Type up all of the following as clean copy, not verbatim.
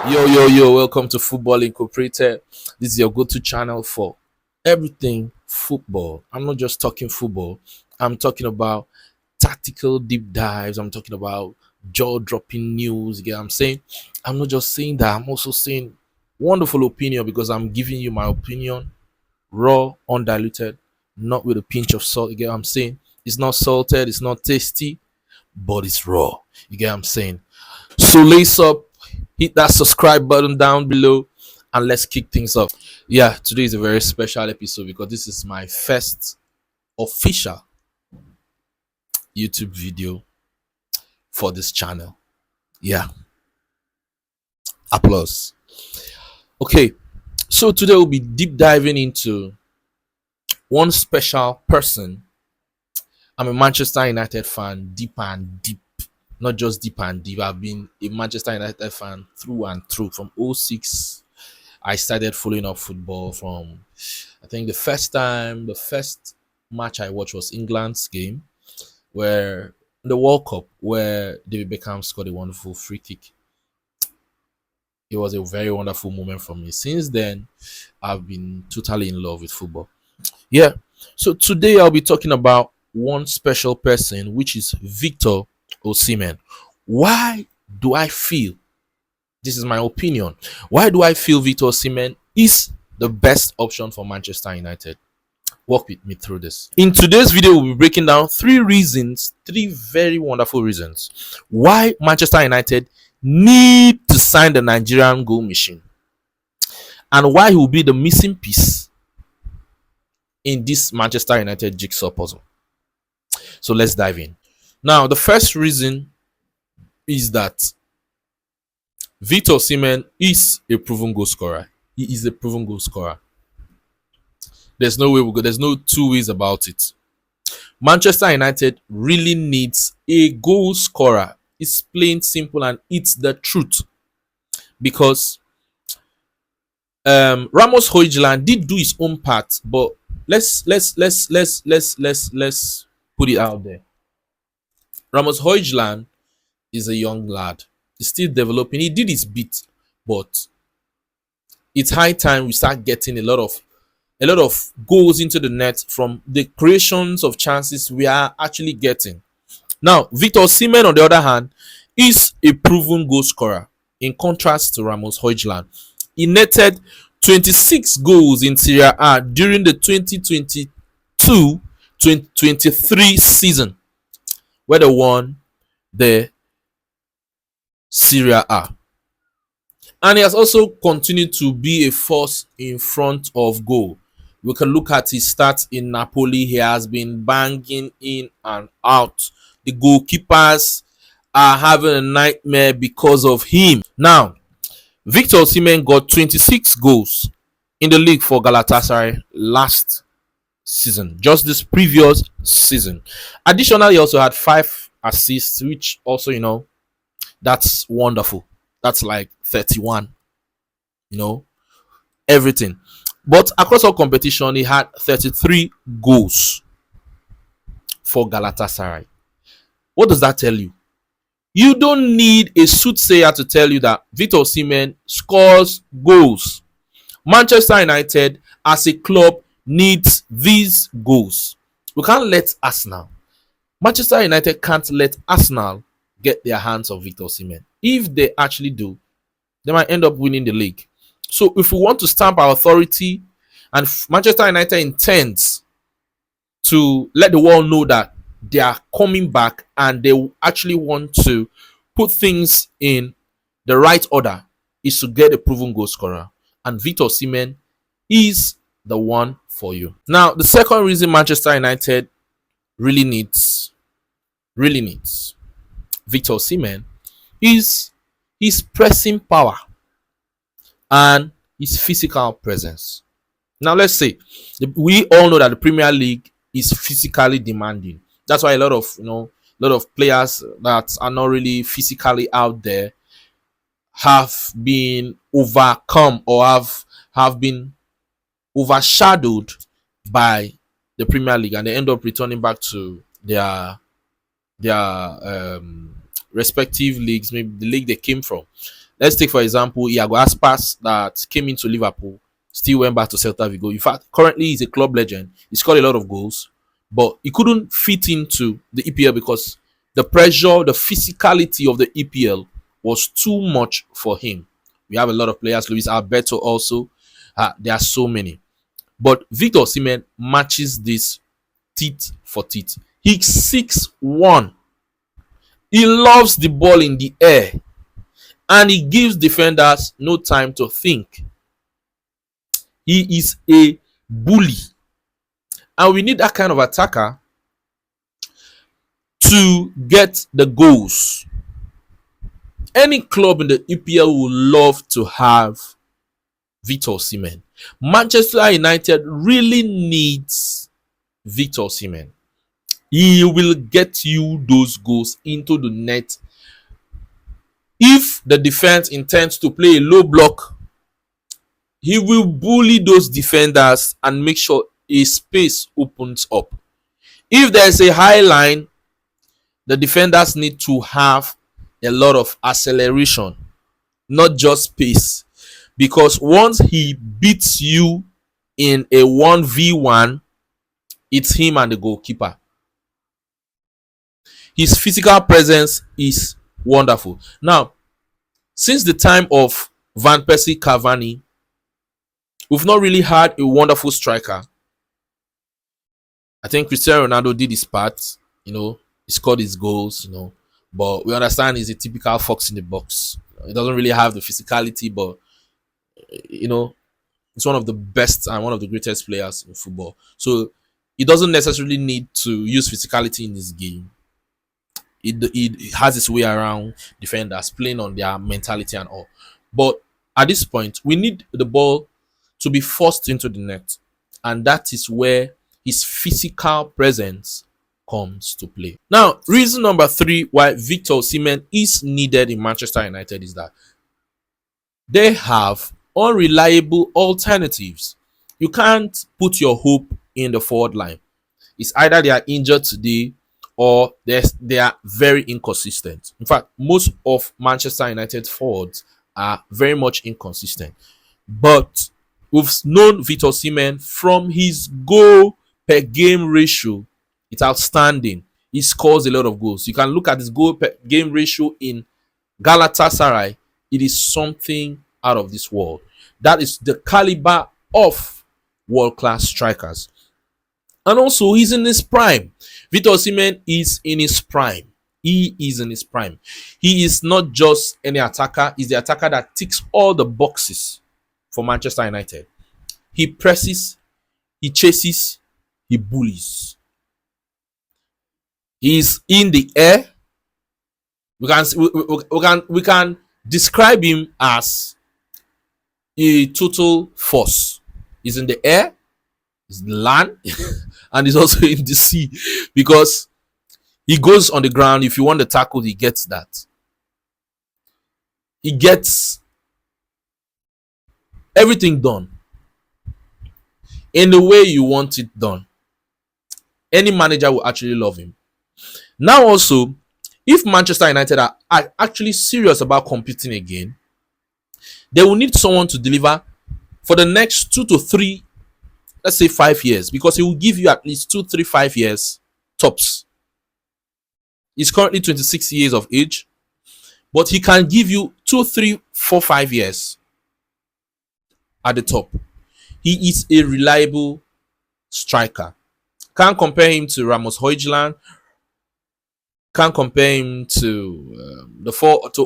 Yo, welcome to Football Incorporated. This is your go to channel for everything football. I'm not just talking football, I'm talking about tactical deep dives, I'm talking about jaw dropping news. You get what I'm saying? I'm not just saying that, I'm also saying wonderful opinion because I'm giving you my opinion raw, undiluted, not with a pinch of salt. You get what I'm saying? It's not salted, it's not tasty, but it's raw. You get what I'm saying? So lace up, hit that subscribe button down below, and let's kick things off. Yeah, today is a very special episode because this is my first official YouTube video for this channel. Yeah, applause. Okay, so today we'll be deep diving into one special person. I'm a Manchester United fan, deep and deep. Not just deep and deep. I've been a Manchester United fan through and through from '06. I started following up football from, I think the first match I watched was England's game, where the World Cup, where David Beckham scored a wonderful free kick. It was a very wonderful moment for me. Since then, I've been totally in love with football. Yeah. So today I'll be talking about one special person, which is Victor Osimhen. Why do I feel, this is my opinion, why do I feel Victor Osimhen is the best option for Manchester United? Walk with me through this. In today's video, we'll be breaking down three very wonderful reasons why Manchester United need to sign the Nigerian goal machine and why he will be the missing piece in this Manchester United jigsaw puzzle. So let's dive in. Now, the first reason is that Victor Osimhen is a proven goal scorer. He is a proven goal scorer. There's no way we go. There's no two ways about it. Manchester United really needs a goal scorer. It's plain simple and it's the truth. Because Ramos Højlund did do his own part, but let's put it out there. Ramos Højlund is a young lad. He's still developing. He did his bit, but it's high time we start getting a lot of goals into the net from the creations of chances we are actually getting. Now, Victor Osimhen, on the other hand, is a proven goal scorer. In contrast to Ramos Højlund, he netted 26 goals in Serie A during the 2022-2023 season, where they won the Serie A. And he has also continued to be a force in front of goal. We can look at his stats in Napoli. He has been banging in and out. The goalkeepers are having a nightmare because of him. Now, Victor Osimhen got 26 goals in the league for Galatasaray last season, just this previous season. Additionally, he also had 5 assists, which also, that's wonderful. That's like 31, everything. But across all competition, he had 33 goals for Galatasaray. What does that tell you? You don't need a soothsayer to tell you that Victor Osimhen scores goals. Manchester United, as a club, needs these goals. We can't let Manchester United can't let Arsenal get their hands on Victor Osimhen. If they actually do, they might end up winning the league. So if we want to stamp our authority, and Manchester United intends to let the world know that they are coming back and they actually want to put things in the right order, is to get a proven goal scorer. And Victor Osimhen is the one for you. Now, the second reason Manchester United really needs Victor Osimhen is his pressing power and his physical presence. Now, let's say we all know that the Premier League is physically demanding. That's why a lot of players that are not really physically out there have been overcome or have been overshadowed by the Premier League, and they end up returning back to their respective leagues, maybe the league they came from. Let's take for example Iago Aspas that came into Liverpool, still went back to Celta Vigo. In fact, currently he's a club legend. He scored a lot of goals, but he couldn't fit into the EPL because the pressure, the physicality of the EPL was too much for him. We have a lot of players, Luis Alberto also. There are so many. But Victor Osimhen matches this teeth for teeth. He's 6'1". He loves the ball in the air and he gives defenders no time to think. He is a bully. And we need that kind of attacker to get the goals. Any club in the EPL would love to have Victor Osimhen. Manchester United really needs Victor Osimhen. He will get you those goals into the net. If the defense intends to play a low block, he will bully those defenders and make sure a space opens up. If there is a high line, the defenders need to have a lot of acceleration, not just pace. Because once he beats you in a 1v1, it's him and the goalkeeper. His physical presence is wonderful. Now, since the time of Van Persie Cavani, we've not really had a wonderful striker. I think Cristiano Ronaldo did his part, he scored his goals, but we understand he's a typical fox in the box. He doesn't really have the physicality, but it's one of the best and one of the greatest players in football. So he doesn't necessarily need to use physicality in this game. It has its way around defenders playing on their mentality and all. But at this point, we need the ball to be forced into the net, and that is where his physical presence comes to play. Now, reason number 3 why Victor Osimhen is needed in Manchester United is that they have unreliable alternatives. You can't put your hope in the forward line. It's either they are injured today or they are very inconsistent. In fact, most of Manchester United forwards are very much inconsistent. But we've known Victor Osimhen from his goal per game ratio. It's outstanding. He scores a lot of goals. You can look at his goal per game ratio in Galatasaray. It is something out of this world. That is the caliber of world-class strikers. And also, he's in his prime. Victor Osimhen is in his prime. He is in his prime. He is not just any attacker. He's the attacker that ticks all the boxes for Manchester United. He presses, he chases, he bullies. He's in the air. We can describe him as a total force. He's in the air, he's in the land, and he's also in the sea, because he goes on the ground. If you want the tackle, he gets that. He gets everything done in the way you want it done. Any manager will actually love him. Now also, if Manchester United are actually serious about competing again, they will need someone to deliver for the next 2 to 3, let's say 5 years, because he will give you at least 2, 3, 5 years tops. He's currently 26 years of age, but he can give you 2, 3, 4, 5 years at the top. He is a reliable striker. Can't compare him to Ramos Højlund. Can't compare him to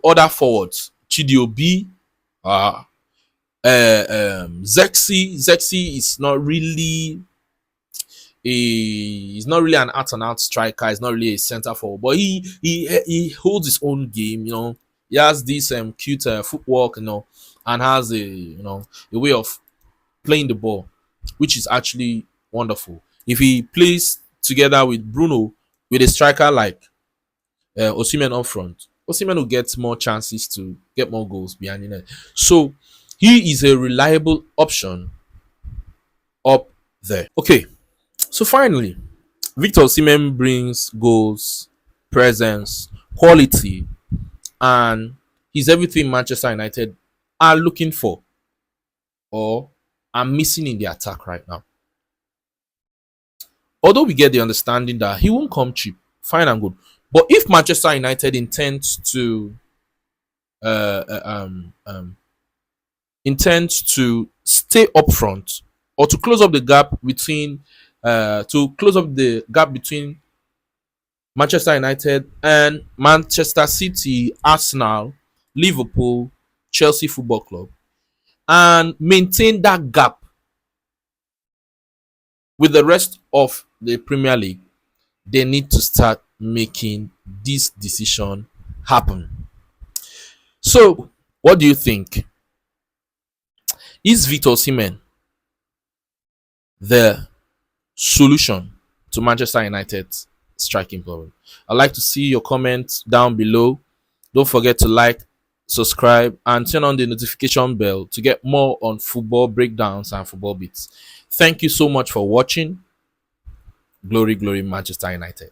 other forwards. Chidiobi, Zexi. Zexi is not really he's not really an out and out striker. He's not really a center forward, but he holds his own game. He has this cute footwork, and has a way of playing the ball, which is actually wonderful. If he plays together with Bruno, with a striker like Osimhen up front, Osimhen will get more chances to get more goals behind the net. So he is a reliable option up there. Okay, so finally, Victor Osimhen brings goals, presence, quality, and He's everything Manchester United are looking for or are missing in the attack right now. Although we get the understanding that he won't come cheap, fine and good. But if Manchester United intends to stay up front or to close up the gap between Manchester United and Manchester City, Arsenal, Liverpool, Chelsea Football Club, and maintain that gap with the rest of the Premier League, they need to start making this decision happen. So, what do you think? Is Victor Osimhen the solution to Manchester United's striking problem? I'd like to see your comments down below. Don't forget to like, subscribe, and turn on the notification bell to get more on football breakdowns and football beats. Thank you so much for watching. Glory, glory, Manchester United.